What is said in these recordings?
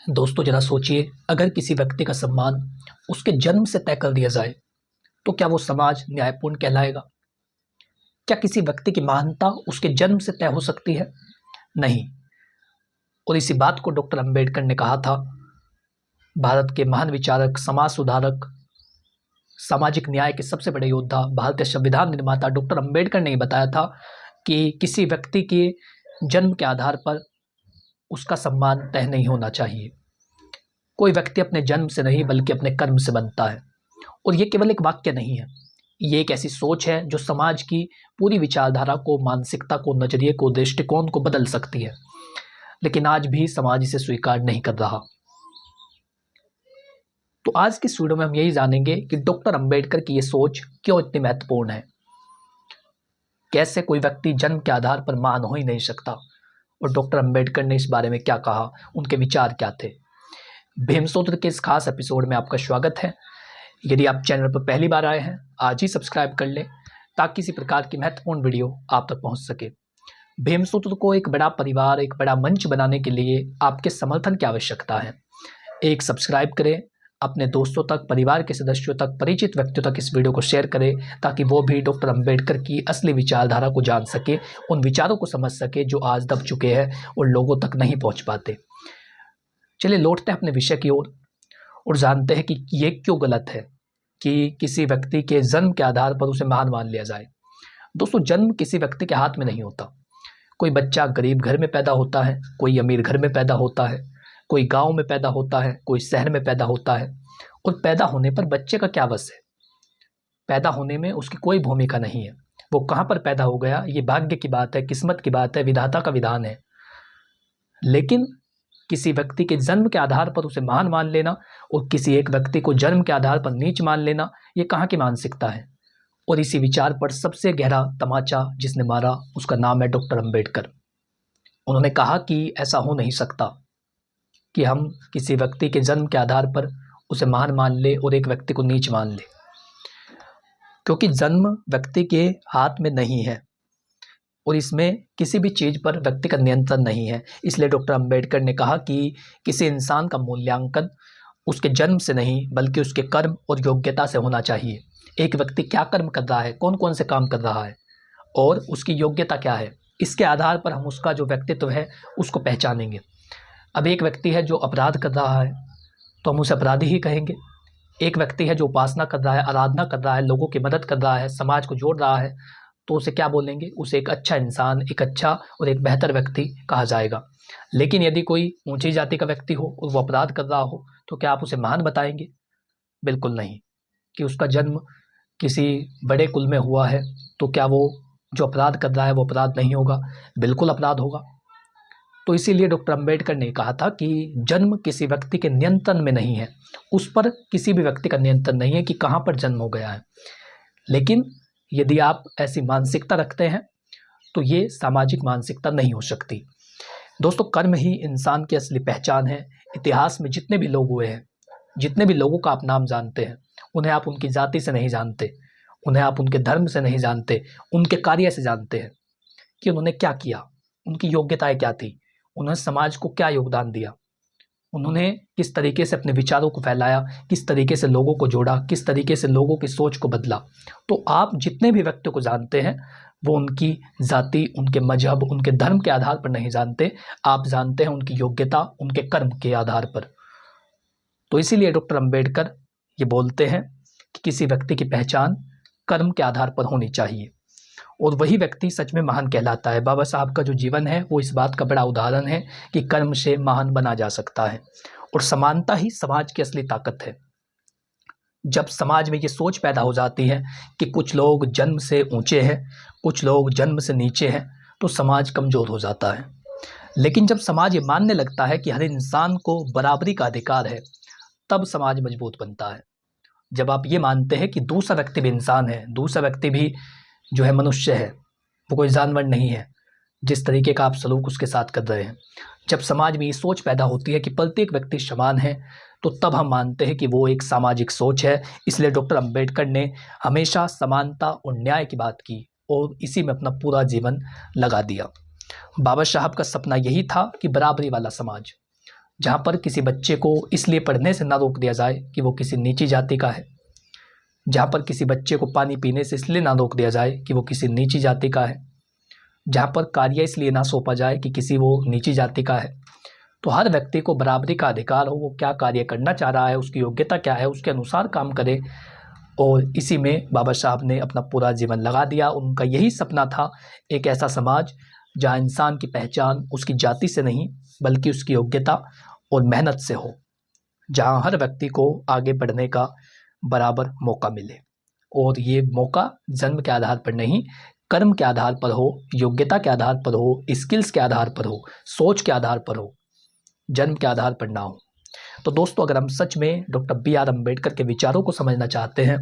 दोस्तों जरा सोचिए, अगर किसी व्यक्ति का सम्मान उसके जन्म से तय कर दिया जाए तो क्या वो समाज न्यायपूर्ण कहलाएगा? क्या किसी व्यक्ति की महानता उसके जन्म से तय हो सकती है? नहीं। और इसी बात को डॉक्टर अंबेडकर ने कहा था। भारत के महान विचारक, समाज सुधारक, सामाजिक न्याय के सबसे बड़े योद्धा, भारतीय संविधान निर्माता डॉक्टर अंबेडकर ने बताया था कि किसी व्यक्ति के जन्म के आधार पर उसका सम्मान तय नहीं होना चाहिए। कोई व्यक्ति अपने जन्म से नहीं बल्कि अपने कर्म से बनता है। और ये केवल एक वाक्य नहीं है, ये एक ऐसी सोच है जो समाज की पूरी विचारधारा को, मानसिकता को, नजरिए को, दृष्टिकोण को बदल सकती है। लेकिन आज भी समाज इसे स्वीकार नहीं कर रहा। तो आज की इस वीडियो में हम यही जानेंगे कि डॉक्टर अंबेडकर की ये सोच क्यों इतनी महत्वपूर्ण है। कैसे कोई व्यक्ति जन्म के आधार पर महान हो ही नहीं सकता, और डॉक्टर अंबेडकर ने इस बारे में क्या कहा, उनके विचार क्या थे। भीमसूत्र के इस खास एपिसोड में आपका स्वागत है। यदि आप चैनल पर पहली बार आए हैं, आज ही सब्सक्राइब कर लें ताकि इसी प्रकार की महत्वपूर्ण वीडियो आप तक पहुंच सके। भीमसूत्र को एक बड़ा परिवार, एक बड़ा मंच बनाने के लिए आपके समर्थन की आवश्यकता है। एक सब्सक्राइब करें, अपने दोस्तों तक, परिवार के सदस्यों तक, परिचित व्यक्तियों तक इस वीडियो को शेयर करें ताकि वो भी डॉक्टर अंबेडकर की असली विचारधारा को जान सके, उन विचारों को समझ सके जो आज दब चुके हैं और लोगों तक नहीं पहुंच पाते। चलिए लौटते हैं अपने विषय की ओर और जानते हैं कि ये क्यों गलत है कि किसी व्यक्ति के जन्म के आधार पर उसे महान मान लिया जाए। दोस्तों, जन्म किसी व्यक्ति के हाथ में नहीं होता। कोई बच्चा गरीब घर में पैदा होता है, कोई अमीर घर में पैदा होता है, कोई गांव में पैदा होता है, कोई शहर में पैदा होता है। और पैदा होने पर बच्चे का क्या वश है? पैदा होने में उसकी कोई भूमिका नहीं है। वो कहाँ पर पैदा हो गया, ये भाग्य की बात है, किस्मत की बात है, विधाता का विधान है। लेकिन किसी व्यक्ति के जन्म के आधार पर उसे महान मान लेना और किसी एक व्यक्ति को जन्म के आधार पर नीच मान लेना, ये कहाँ की मानसिकता है? और इसी विचार पर सबसे गहरा तमाचा जिसने मारा उसका नाम है डॉक्टर अंबेडकर। उन्होंने कहा कि ऐसा हो नहीं सकता कि हम किसी व्यक्ति के जन्म के आधार पर उसे महान मान ले और एक व्यक्ति को नीच मान ले, क्योंकि जन्म व्यक्ति के हाथ में नहीं है और इसमें किसी भी चीज़ पर व्यक्ति का नियंत्रण नहीं है। इसलिए डॉक्टर अंबेडकर ने कहा कि किसी इंसान का मूल्यांकन उसके जन्म से नहीं बल्कि उसके कर्म और योग्यता से होना चाहिए। एक व्यक्ति क्या कर्म कर रहा है, कौन कौन से काम कर रहा है और उसकी योग्यता क्या है, इसके आधार पर हम उसका जो व्यक्तित्व है उसको पहचानेंगे। अब एक व्यक्ति है जो अपराध कर रहा है तो हम उसे अपराधी ही कहेंगे। एक व्यक्ति है जो उपासना कर रहा है, आराधना कर रहा है, लोगों की मदद कर रहा है, समाज को जोड़ रहा है, तो उसे क्या बोलेंगे? उसे एक अच्छा इंसान, एक अच्छा और एक बेहतर व्यक्ति कहा जाएगा। लेकिन यदि कोई ऊंची जाति का व्यक्ति हो और वो अपराध कर रहा हो तो क्या आप उसे महान बताएंगे? बिल्कुल नहीं। कि उसका जन्म किसी बड़े कुल में हुआ है तो क्या वो जो अपराध कर रहा है वो अपराध नहीं होगा? बिल्कुल अपराध होगा। तो इसीलिए डॉक्टर अंबेडकर ने कहा था कि जन्म किसी व्यक्ति के नियंत्रण में नहीं है, उस पर किसी भी व्यक्ति का नियंत्रण नहीं है कि कहाँ पर जन्म हो गया है। लेकिन यदि आप ऐसी मानसिकता रखते हैं तो ये सामाजिक मानसिकता नहीं हो सकती। दोस्तों, कर्म ही इंसान की असली पहचान है। इतिहास में जितने भी लोग हुए हैं, जितने भी लोगों का आप नाम जानते हैं, उन्हें आप उनकी जाति से नहीं जानते, उन्हें आप उनके धर्म से नहीं जानते, उनके कार्य से जानते हैं कि उन्होंने क्या किया, उनकी योग्यताएं क्या थी, उन्होंने समाज को क्या योगदान दिया, उन्होंने किस तरीके से अपने विचारों को फैलाया, किस तरीके से लोगों को जोड़ा, किस तरीके से लोगों की सोच को बदला। तो आप जितने भी व्यक्तियों को जानते हैं वो उनकी जाति, उनके मजहब, उनके धर्म के आधार पर नहीं जानते, आप जानते हैं उनकी योग्यता, उनके कर्म के आधार पर। तो इसीलिए डॉक्टर अंबेडकर ये बोलते हैं कि किसी व्यक्ति की पहचान कर्म के आधार पर होनी चाहिए और वही व्यक्ति सच में महान कहलाता है। बाबा साहब का जो जीवन है वो इस बात का बड़ा उदाहरण है कि कर्म से महान बना जा सकता है और समानता ही समाज की असली ताकत है। जब समाज में ये सोच पैदा हो जाती है कि कुछ लोग जन्म से ऊंचे हैं, कुछ लोग जन्म से नीचे हैं, तो समाज कमजोर हो जाता है। लेकिन जब समाज ये मानने लगता है कि हर इंसान को बराबरी का अधिकार है, तब समाज मजबूत बनता है। जब आप ये मानते हैं कि दूसरा व्यक्ति भी इंसान है, दूसरा व्यक्ति भी जो है मनुष्य है, वो कोई जानवर नहीं है, जिस तरीके का आप सलूक उसके साथ कर रहे हैं, जब समाज में ये सोच पैदा होती है कि प्रत्येक व्यक्ति समान है, तो तब हम मानते हैं कि वो एक सामाजिक सोच है। इसलिए डॉक्टर अंबेडकर ने हमेशा समानता और न्याय की बात की और इसी में अपना पूरा जीवन लगा दिया। बाबा साहब का सपना यही था कि बराबरी वाला समाज, जहाँ पर किसी बच्चे को इसलिए पढ़ने से ना रोक दिया जाए कि वो किसी नीची जाति का है, जहाँ पर किसी बच्चे को पानी पीने से इसलिए ना रोक दिया जाए कि वो किसी नीची जाति का है, जहाँ पर कार्य इसलिए ना सौंपा जाए कि किसी वो नीची जाति का है। तो हर व्यक्ति को बराबरी का अधिकार हो, वो क्या कार्य करना चाह रहा है, उसकी योग्यता क्या है, उसके अनुसार काम करे। और इसी में बाबा साहब ने अपना पूरा जीवन लगा दिया। उनका यही सपना था, एक ऐसा समाज जहाँ इंसान की पहचान उसकी जाति से नहीं बल्कि उसकी योग्यता और मेहनत से हो, जहाँ हर व्यक्ति को आगे बढ़ने का बराबर मौका मिले। और ये मौका जन्म के आधार पर नहीं, कर्म के आधार पर हो, योग्यता के आधार पर हो, स्किल्स के आधार पर हो, सोच के आधार पर हो, जन्म के आधार पर ना हो। तो दोस्तों, अगर हम सच में डॉक्टर BR अम्बेडकर के विचारों को समझना चाहते हैं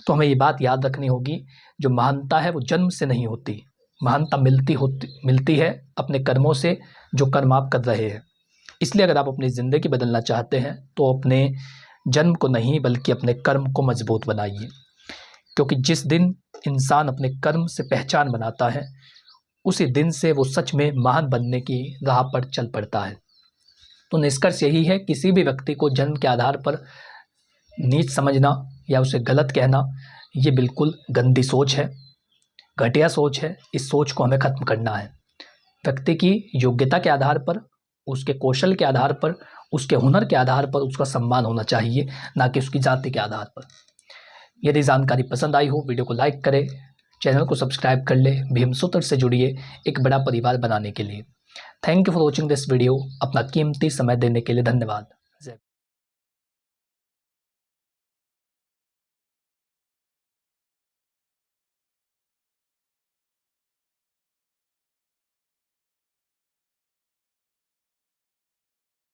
तो हमें ये बात याद रखनी होगी, जो महानता है वो जन्म से नहीं होती। महानता मिलती है अपने कर्मों से, जो कर्म आप कर रहे हैं। इसलिए अगर आप अपनी ज़िंदगी बदलना चाहते हैं तो अपने जन्म को नहीं बल्कि अपने कर्म को मजबूत बनाइए, क्योंकि जिस दिन इंसान अपने कर्म से पहचान बनाता है उसी दिन से वो सच में महान बनने की राह पर चल पड़ता है। तो निष्कर्ष यही है, किसी भी व्यक्ति को जन्म के आधार पर नीच समझना या उसे गलत कहना, ये बिल्कुल गंदी सोच है, घटिया सोच है। इस सोच को हमें ख़त्म करना है। व्यक्ति की योग्यता के आधार पर, उसके कौशल के आधार पर, उसके हुनर के आधार पर उसका सम्मान होना चाहिए, ना कि उसकी जाति के आधार पर। यदि जानकारी पसंद आई हो, वीडियो को लाइक करें, चैनल को सब्सक्राइब कर ले, भीम सूत्र से जुड़िए एक बड़ा परिवार बनाने के लिए। Thank you for watching this video. अपना कीमती समय देने के लिए धन्यवाद।